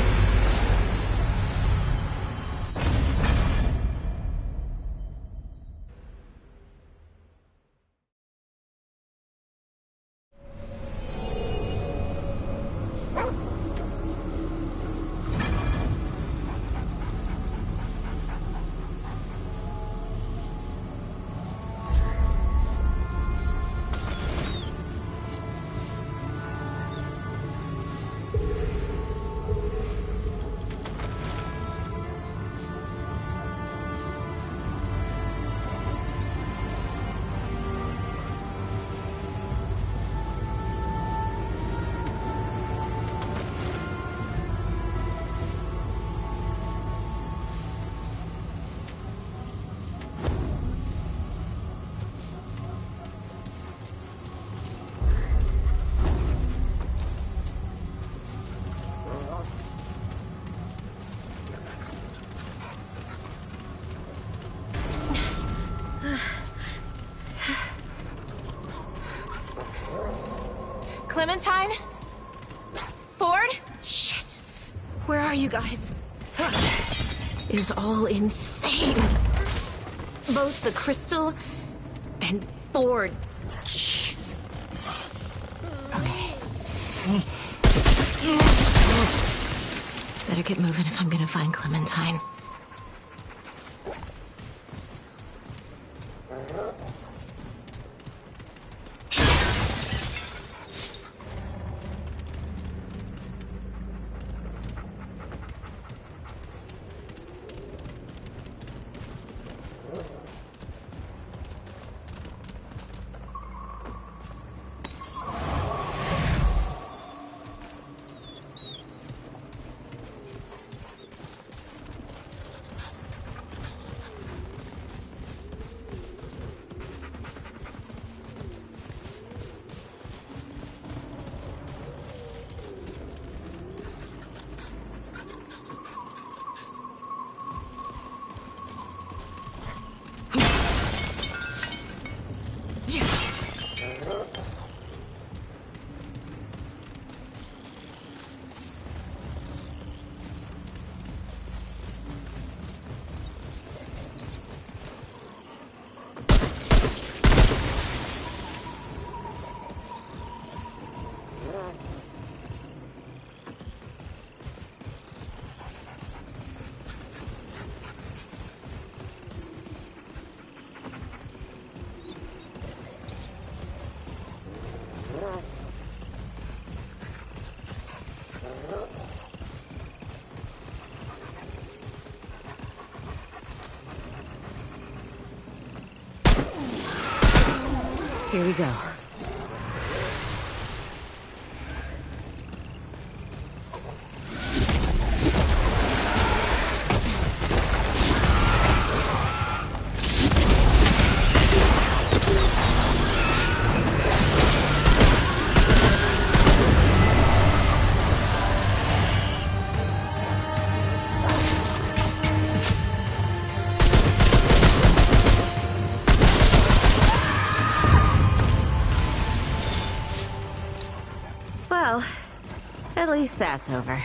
Clementine? Ford? Shit. Where are you guys? Is all insane. Both the crystal and Ford. Jeez. Okay. Better get moving if I'm gonna find Clementine. Here we go. Well, at least that's over.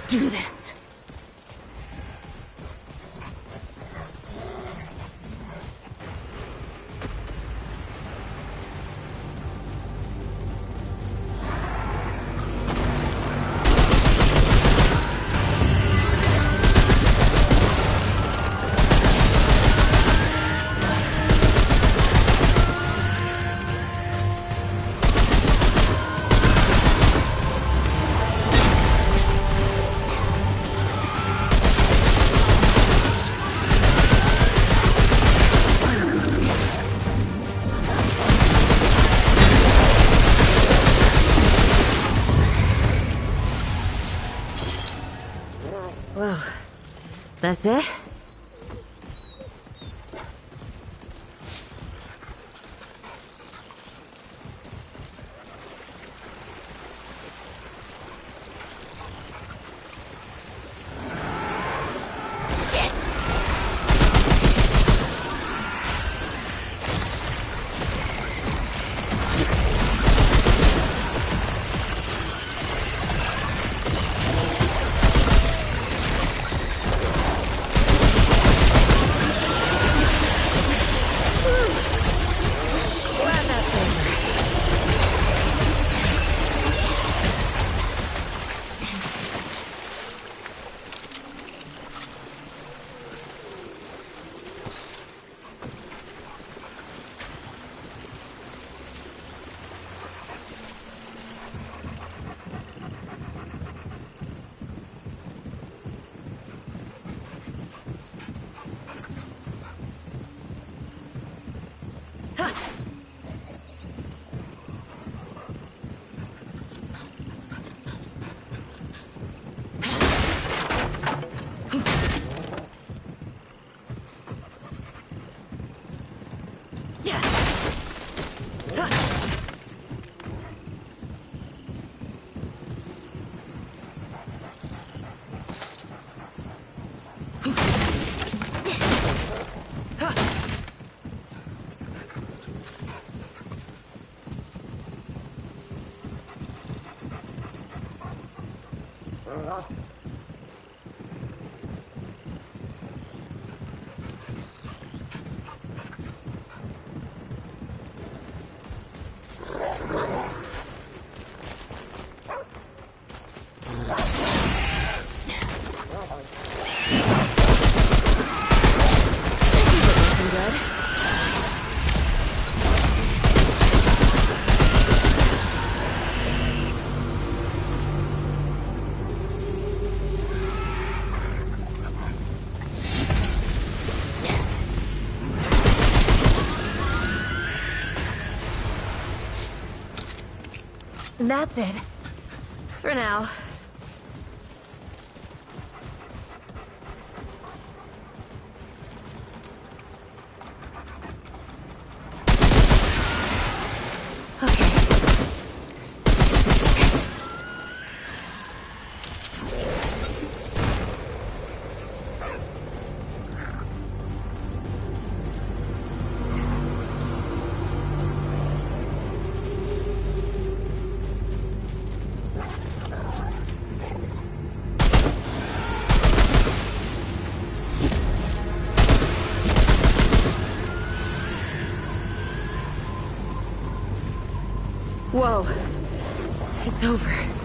do this. Well, that's it? That's it. For now. Whoa. It's over.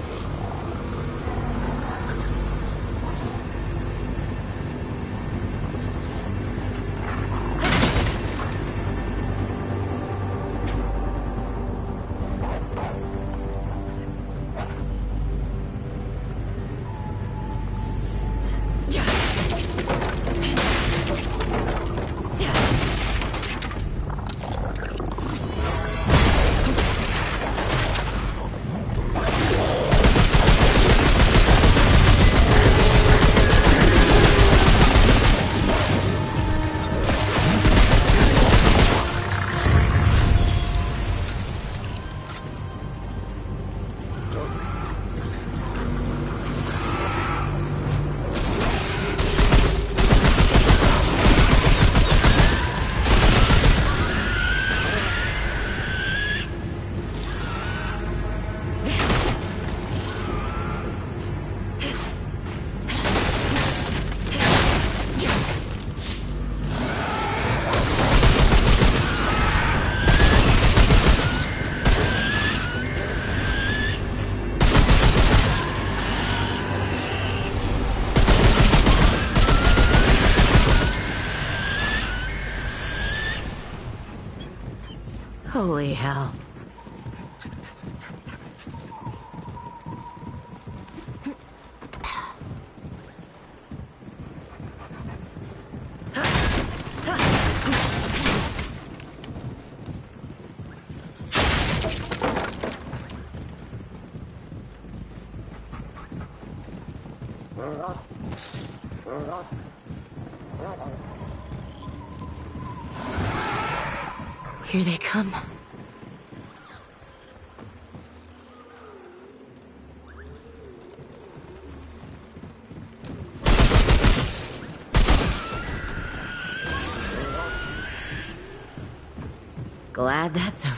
Holy hell. Here they come. Glad that's over.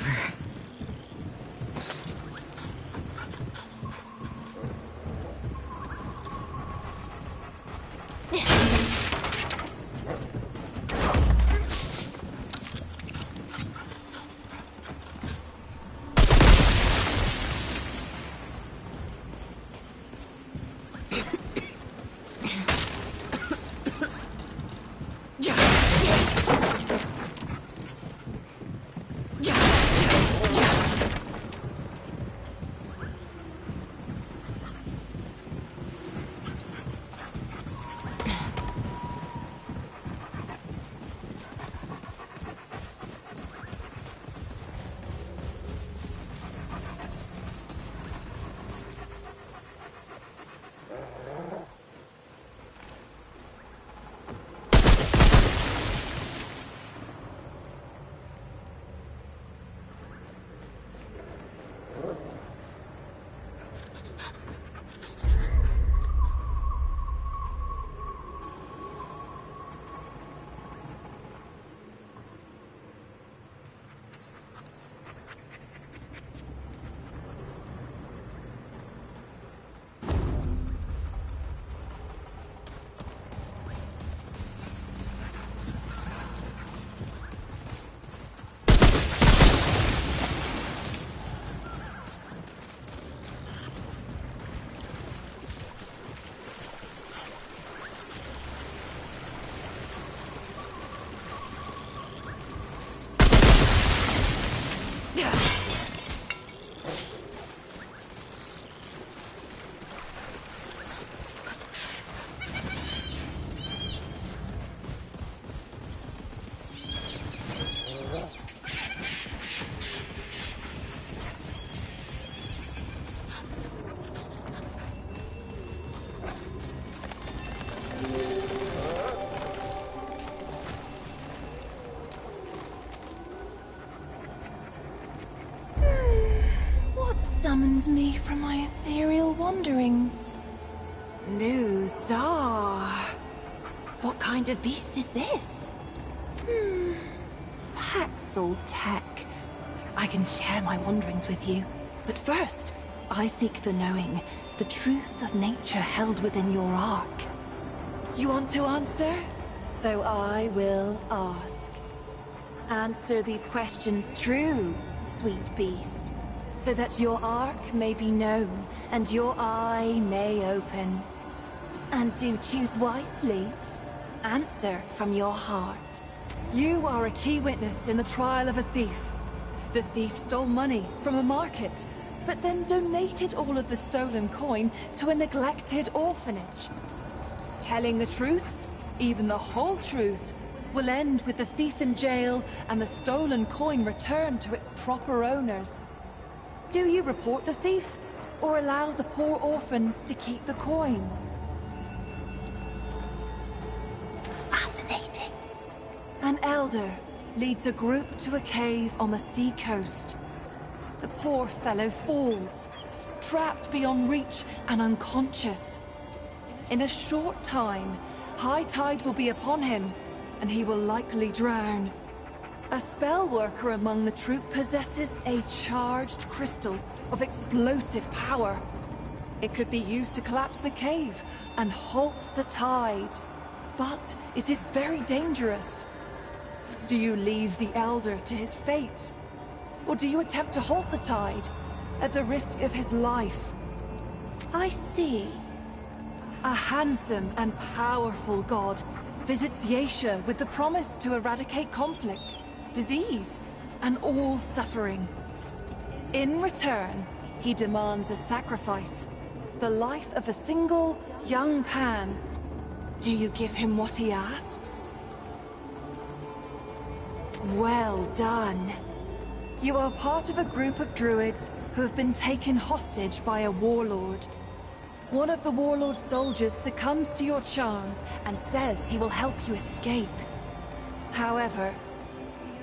Summons me from my ethereal wanderings. Luzar. What kind of beast is this? Paxel Tech. I can share my wanderings with you. But first, I seek the knowing, the truth of nature held within your ark. You want to answer? So I will ask. Answer these questions true, sweet beast, so that your ark may be known and your eye may open. And do choose wisely. Answer from your heart. You are a key witness in the trial of a thief. The thief stole money from a market, but then donated all of the stolen coin to a neglected orphanage. Telling the truth, even the whole truth, will end with the thief in jail and the stolen coin returned to its proper owners. Do you report the thief, or allow the poor orphans to keep the coin? Fascinating. An elder leads a group to a cave on the sea coast. The poor fellow falls, trapped beyond reach and unconscious. In a short time, high tide will be upon him, and he will likely drown. A spell worker among the troop possesses a charged crystal of explosive power. It could be used to collapse the cave and halt the tide. But it is very dangerous. Do you leave the Elder to his fate? Or do you attempt to halt the tide, at the risk of his life? I see. A handsome and powerful god visits Yesha with the promise to eradicate conflict, disease, and all suffering. In return, he demands a sacrifice, the life of a single young Pan. Do you give him what he asks? Well done. You are part of a group of druids who have been taken hostage by a warlord. One of the warlord's soldiers succumbs to your charms and says he will help you escape. However,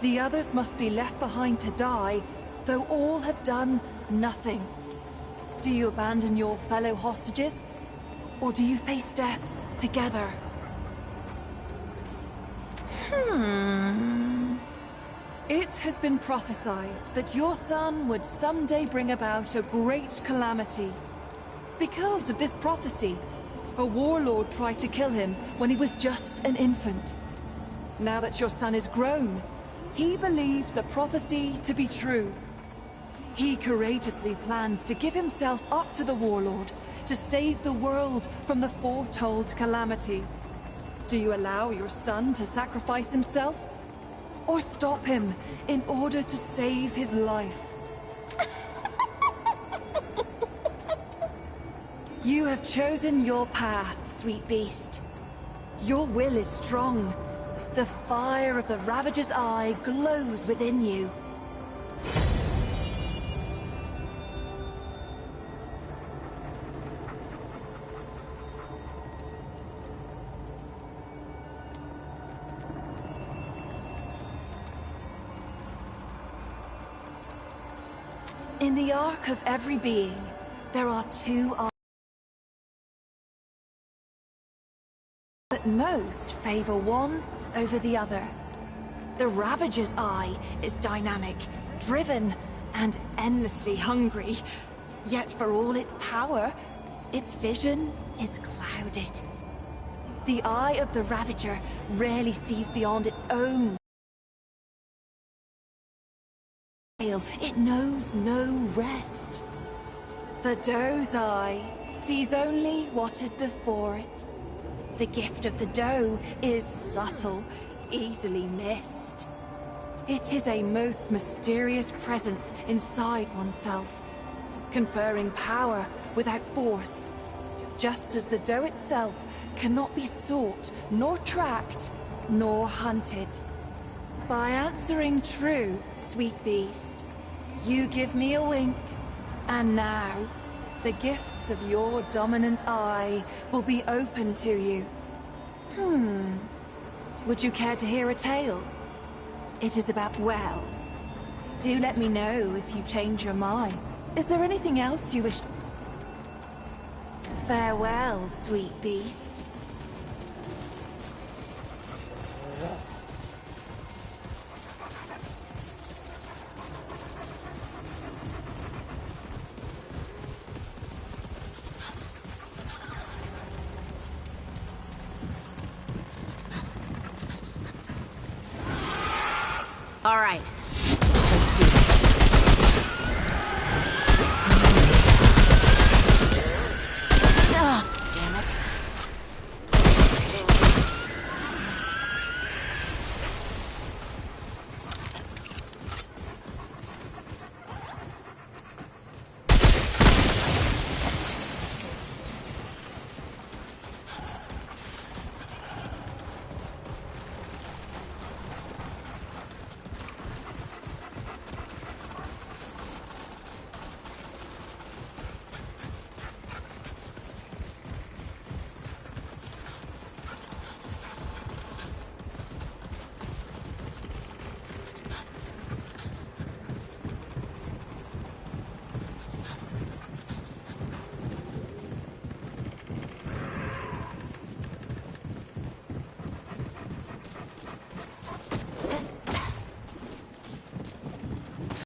the others must be left behind to die, though all have done nothing. Do you abandon your fellow hostages, or do you face death together? It has been prophesied that your son would someday bring about a great calamity. Because of this prophecy, a warlord tried to kill him when he was just an infant. Now that your son is grown, he believes the prophecy to be true. He courageously plans to give himself up to the warlord to save the world from the foretold calamity. Do you allow your son to sacrifice himself? Or stop him in order to save his life? You have chosen your path, sweet beast. Your will is strong. The fire of the Ravager's eye glows within you. In the arc of every being, there are two arcs. But most favor one over the other. The Ravager's eye is dynamic, driven, and endlessly hungry. Yet for all its power, its vision is clouded. The eye of the Ravager rarely sees beyond its own. It knows no rest. The Doe's eye sees only what is before it. The gift of the Doe is subtle, easily missed. It is a most mysterious presence inside oneself, conferring power without force, just as the Doe itself cannot be sought, nor tracked, nor hunted. By answering true, sweet beast, you give me a wink, and now the gifts of your dominant eye will be open to you. Would you care to hear a tale? It is about, well, do let me know if you change your mind. Is there anything else you wish? Farewell, sweet beast. All right,